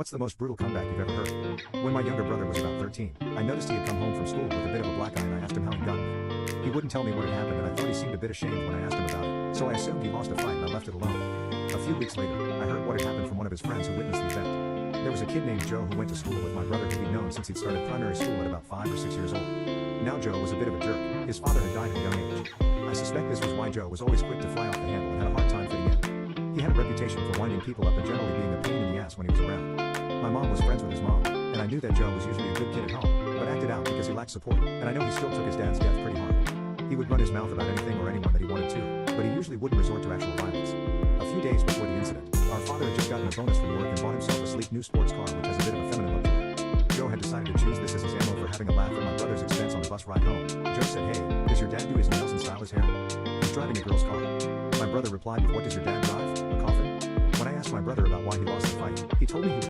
What's the most brutal comeback you've ever heard? When my younger brother was about 13, I noticed he had come home from school with a bit of a black eye and I asked him how he got it. He wouldn't tell me what had happened and I thought he seemed a bit ashamed when I asked him about it, so I assumed he lost a fight and I left it alone. A few weeks later, I heard what had happened from one of his friends who witnessed the event. There was a kid named Joe who went to school with my brother who he'd known since he'd started primary school at about 5 or 6 years old. Now Joe was a bit of a jerk. His father had died at a young age. I suspect this was why Joe was always quick to fly off the handle and had a hard time fitting in. He had a reputation for winding people up and generally being a pain in the ass when he was around. My mom was friends with his mom, and I knew that Joe was usually a good kid at home, but acted out because he lacked support, and I know he still took his dad's death pretty hard. He would run his mouth about anything or anyone that he wanted to, but he usually wouldn't resort to actual violence. A few days before the incident, our father had just gotten a bonus from work and bought himself a sleek new sports car which has a bit of a feminine look to it. Joe had decided to choose this as his ammo for having a laugh at my brother's expense on the bus ride home. Joe said, "Hey, does your dad do his nails and style his hair? He's driving a girl's car." My brother replied with, "What does your dad drive? A coffin?" When I asked my brother about why he lost the fight, he told me he was